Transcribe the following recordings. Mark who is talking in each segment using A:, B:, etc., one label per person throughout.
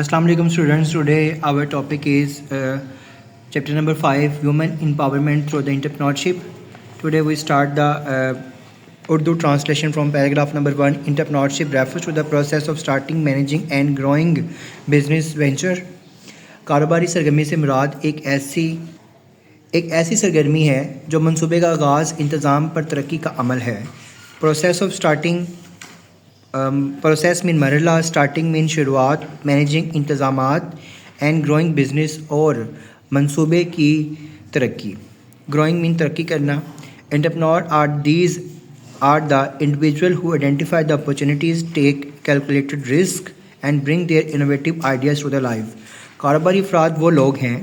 A: Assalamu alaikum students. Today our topic is chapter number 5, Women Empowerment through the Entrepreneurship. Today we start the Urdu translation from paragraph number 1. Entrepreneurship refers to the process of starting, managing and growing business venture. کاروباری سرگرمی سے مراد ایک ایسی سرگرمی ہے جو منصوبے کا آغاز، انتظام پر ترقی کا عمل ہے. پروسیس آف اسٹارٹنگ، پروسیس مین مرحلہ، اسٹارٹنگ مین شروعات، مینیجنگ انتظامات، اینڈ گروئنگ بزنس اور منصوبے کی ترقی. گروئنگ مین ترقی کرنا. Entrepreneur are the individual who identify the opportunities, take calculated risk and bring their innovative ideas to the life. کاروباری افراد وہ لوگ ہیں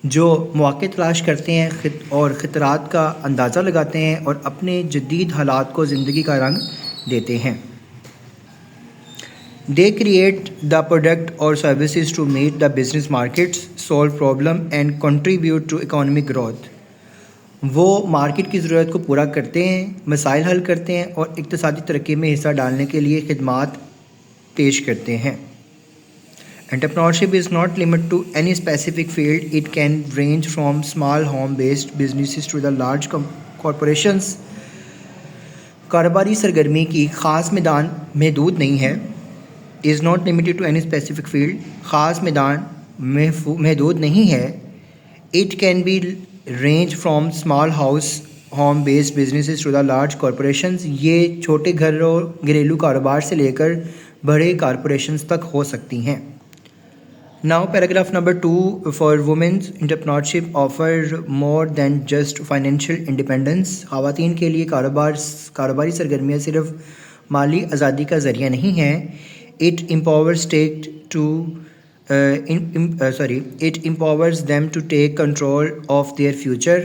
A: جو مواقع تلاش کرتے ہیں اور خطرات کا اندازہ لگاتے ہیں اور اپنے جدید حالات کو زندگی کا رنگ دیتے ہیں. They create the product or services to meet the business markets, solve problem and contribute to economic growth. وہ مارکیٹ کی ضرورت کو پورا کرتے ہیں، مسائل حل کرتے ہیں اور اقتصادی ترقی میں حصہ ڈالنے کے لیے خدمات پیش کرتے ہیں. Entrepreneurship is not limited to any specific field. It can range from small home-based businesses to the large corporations. کاروباری سرگرمی کی خاص میدان محدود نہیں ہے. Is not limited to any specific field. خاص میدان محدود نہیں ہے. It can be range from small home-based businesses to the large corporations. یہ چھوٹے گھریلو کاروبار سے لے کر بڑے کارپوریشنز تک ہو سکتی ہیں. Now paragraph number 2 for women's entrepreneurship offers more than just financial independence. خواتین کے لیے کاروباری سرگرمیاں صرف مالی آزادی کا ذریعہ نہیں ہیں. It empowers them to take control of their future.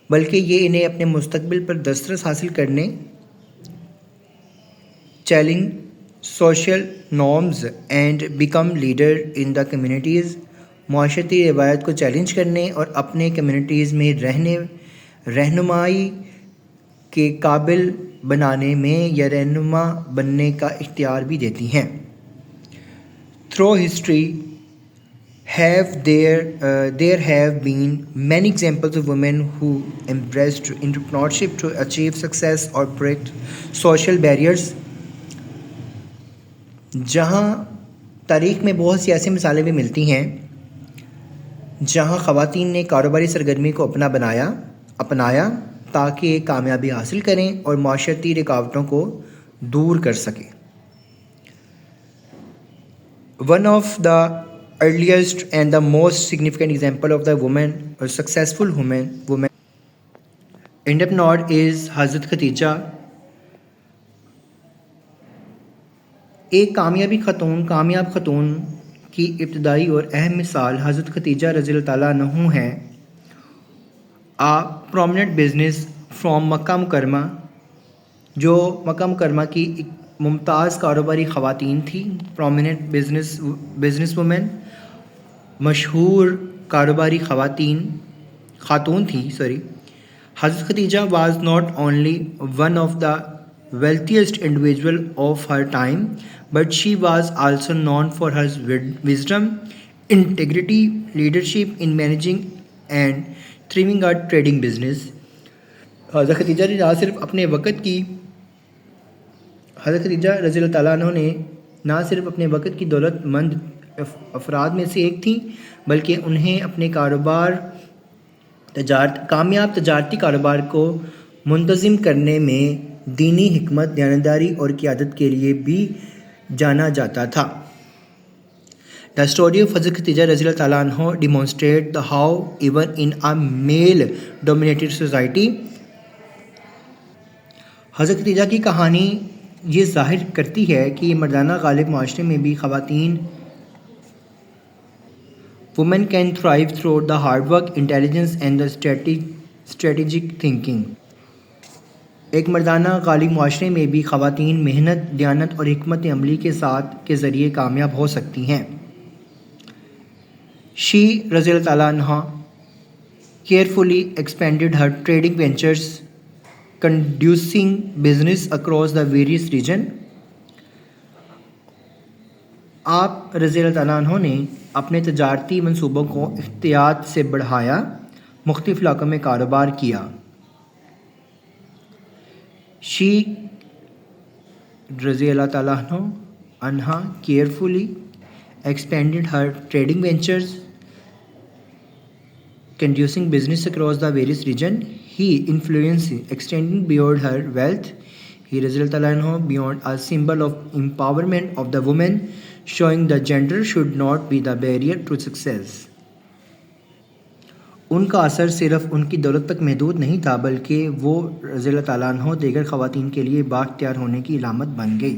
A: بلکہ یہ انہیں اپنے مستقبل پر دسترس حاصل کرنے، challenge social norms and become leader in the communities. معاشرتی روایت کو چیلنج کرنے اور اپنے کمیونٹیز میں رہنمائی کے قابل بنانے میں یا رہنما بننے کا اختیار بھی دیتی ہیں. Through history there have been many examples of women who embraced entrepreneurship to achieve success or break social barriers. جہاں تاریخ میں بہت سی ایسی مثالیں بھی ملتی ہیں جہاں خواتین نے کاروباری سرگرمی کو اپنایا تاکہ کامیابی حاصل کریں اور معاشرتی رکاوٹوں کو دور کر سکیں. One of the earliest and the most significant example of the woman or successful woman entrepreneur is حضرت ختیجہ. ایک کامیاب خاتون کی ابتدائی اور اہم مثال حضرت ختیجہ رضی اللہ تعالیٰ عنہ ہیں. پرومیننٹ بزنس فرام مکہ مکرمہ، جو مکہ مکرمہ کی ایک ممتاز کاروباری خواتین تھی. پرومیننٹ بزنس وومن، مشہور کاروباری خاتون تھی. حضرت Khatija was not only one of the wealthiest individual of her time, but she was also known for her wisdom, integrity, leadership in managing and thriving a trading business. حضرت ختیجہ رضی اللہ تعالیٰ عنہ نے نہ صرف اپنے وقت کی دولت مند افراد میں سے ایک تھیں، بلکہ انہیں اپنے کامیاب تجارتی کاروبار کو منتظم کرنے میں دینی حکمت، دیانتداری اور قیادت کے لیے بھی جانا جاتا تھا. The story of حضرت ختیجہ رضی اللہ تعالیٰ عنہ demonstrate how even in a male dominated society. حضرت ختیجہ کی کہانی یہ ظاہر کرتی ہے کہ مردانہ غالب معاشرے میں بھی خواتین women can thrive through the hard work, intelligence and the strategic thinking. ایک مردانہ غالب معاشرے میں بھی خواتین محنت، دیانت اور حکمت عملی کے ذریعے کامیاب ہو سکتی ہیں. She رضی اللہ تعالیٰ عنہ carefully expanded her trading ventures, conducting business across the various regions. آپ رضی اللہ تعالیٰ عنہ نے اپنے تجارتی منصوبوں کو احتیاط سے بڑھایا، مختلف علاقوں میں کاروبار کیا۔ شی رضی اللہ تعالیٰ عنہ carefully expanded her trading ventures, conducting business across the various regions. He influenced extending beyond her wealth. He رضی اللہ تعالیٰ عنہ beyond a symbol of empowerment of the woman, showing that gender should not be the barrier to success. ان کا اثر صرف ان کی دولت تک محدود نہیں تھا، بلکہ وہ رضی اللہ تعالیٰ عنہ دیگر خواتین کے لیے بااختیار ہونے کی علامت بن گئی،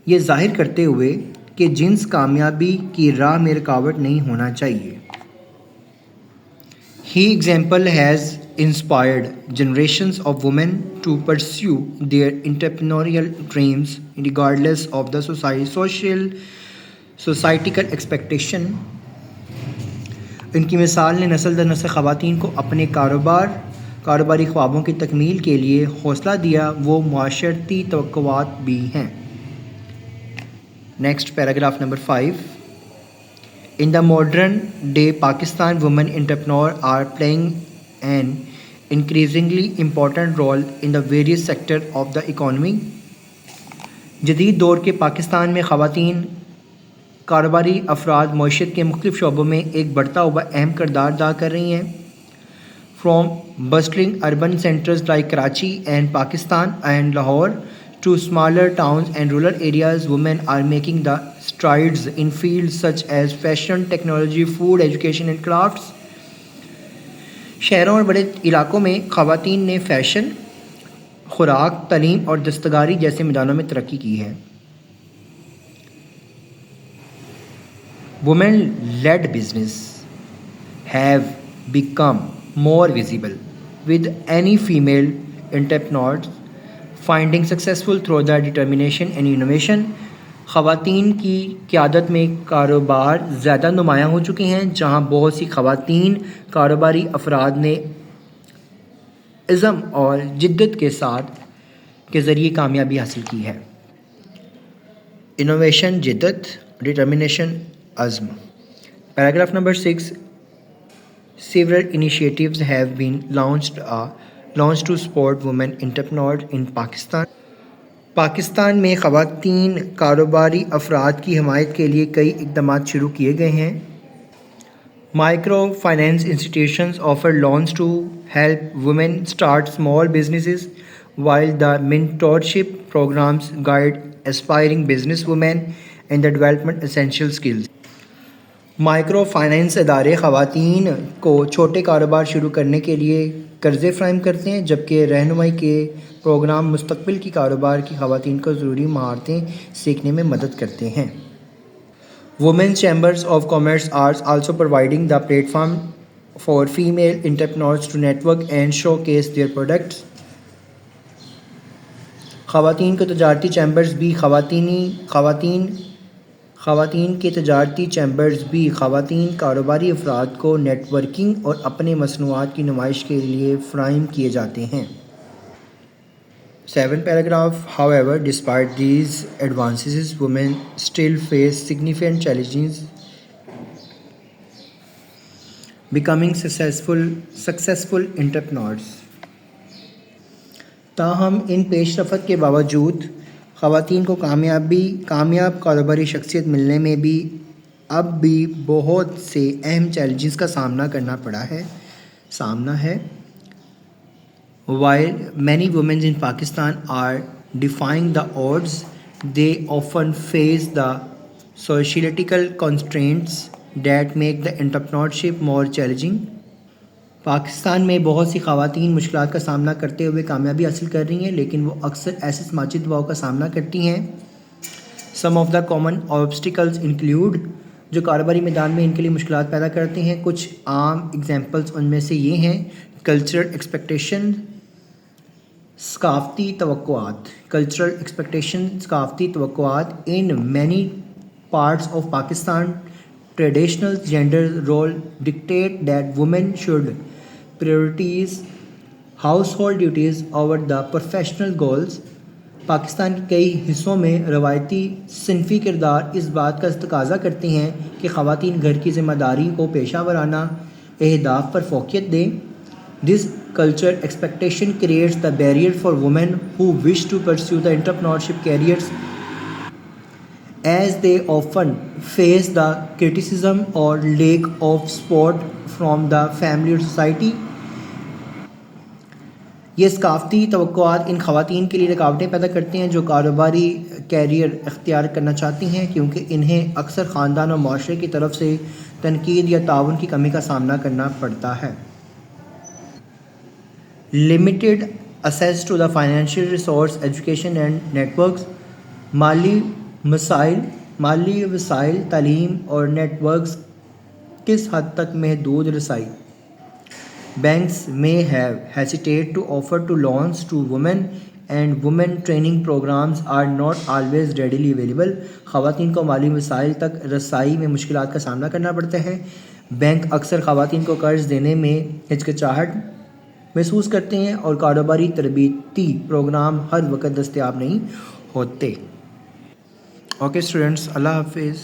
A: یہ ظاہر کرتے ہوئے کہ جنس کامیابی کی راہ میں رکاوٹ نہیں ہونا چاہیے۔ Her example has inspired generations of women to pursue their entrepreneurial dreams regardless of the societal expectation. ان کی مثال نے نسل در نسل خواتین کو اپنے کاروباری خوابوں کی تکمیل کے لیے حوصلہ دیا، وہ معاشرتی توقعات بھی ہیں۔ Next paragraph number 5. In the modern day Pakistan, women entrepreneurs are playing an increasingly important role in the various sectors of the economy. جدید دور کے پاکستان میں خواتین کاروباری افراد معیشت کے مختلف شعبوں میں ایک بڑھتا ہوا اہم کردار ادا کر رہی ہیں۔ From bustling urban centers like Karachi and Pakistan and Lahore to smaller towns and rural areas, women are making the strides in fields such as fashion, technology, food, education and crafts. شہروں اور بڑے علاقوں میں خواتین نے fashion, خوراک، تعلیم اور دستکاری جیسے میدانوں میں ترقی کی ہے۔ Women-led business have become more visible, with any female entrepreneurs finding successful through their determination and innovation. خواتین کی قیادت میں کاروبار زیادہ نمایاں ہو چکے ہیں، جہاں بہت سی خواتین کاروباری افراد نے عزم اور جدت کے ساتھ کے ذریعے کامیابی حاصل کی ہے۔ انوویشن، جدت، ڈٹرمنیشن، عزم۔ Paragraph number 6. Several initiatives have been launched to support women entrepreneurs in Pakistan. Pakistan میں خواتین کاروباری افراد کی حمایت کے لیے کئی اقدامات شروع کیے گئے ہیں۔ Micro finance institutions offer loans to help women start small businesses, while the mentorship programs guide aspiring businesswomen in the development essential skills. Micro finance ادارے خواتین کو چھوٹے کاروبار شروع کرنے کے لیے قرضے فراہم کرتے ہیں، جبکہ رہنمائی کے پروگرام مستقبل کی کاروبار کی خواتین کو ضروری مہارتیں سیکھنے میں مدد کرتے ہیں۔ Women's Chambers of Commerce are also providing the platform for female entrepreneurs to network and showcase their products. خواتین کے تجارتی چیمبرز بھی خواتین کاروباری افراد کو نیٹ ورکنگ اور اپنے مصنوعات کی نمائش کے لیے فراہم کیے جاتے ہیں۔ 7 paragraph. However, despite these advances, women still face significant challenges becoming successful entrepreneurs. تاہم ان پیش رفت کے باوجود خواتین کو کامیاب کاروباری شخصیت ملنے میں بھی اب بھی بہت سے اہم چیلنجز کا سامنا ہے۔ While many women in Pakistan are defying the odds, they often face the societal constraints that make the entrepreneurship more challenging. Pakistan میں بہت سی خواتین مشکلات کا سامنا کرتے ہوئے کامیابی حاصل کر رہی ہیں، لیکن وہ اکثر ایسے سماجی دباؤ کا سامنا کرتی ہیں۔ Some of the common obstacles include، جو کاروباری میدان میں ان کے لیے مشکلات پیدا کرتے ہیں۔ کچھ عام ایگزامپلس ان میں سے یہ ہیں: کلچرل ایکسپیکٹیشن، ثقافتی توقعات۔ In many parts of Pakistan, traditional gender role dictate that women should prioritize household duties over the professional goals. Pakistan کے کئی حصوں میں روایتی صنفی کردار اس بات کا تقاضا کرتے ہیں کہ خواتین گھر کی ذمہ داری کو پیشہ ورانہ اہداف پر فوقیت دیں. This culture expectation creates the barrier for women who wish to pursue the entrepreneurship careers, as they often face the criticism or lack of support from the family or society. یہ ثقافتی توقعات ان خواتین کے لیے رکاوٹیں پیدا کرتے ہیں جو کاروباری کیریئر اختیار کرنا چاہتی ہیں، کیونکہ انہیں اکثر خاندان اور معاشرے کی طرف سے تنقید یا تعاون کی کمی کا سامنا کرنا پڑتا ہے. Limited access to the financial resource, education and networks. مالی وسائل، تعلیم اور نیٹ ورکس کس حد تک محدود رسائی. Banks may have hesitate to offer to loans to women and women training programs are not always readily available. خواتین کو مالی وسائل تک رسائی میں مشکلات کا سامنا کرنا پڑتا ہے. بینک اکثر خواتین کو قرض دینے میں ہچکچاہٹ محسوس کرتے ہیں اور کاروباری تربیتی پروگرام ہر وقت دستیاب نہیں ہوتے. اوکے اسٹوڈنٹس، اللہ حافظ.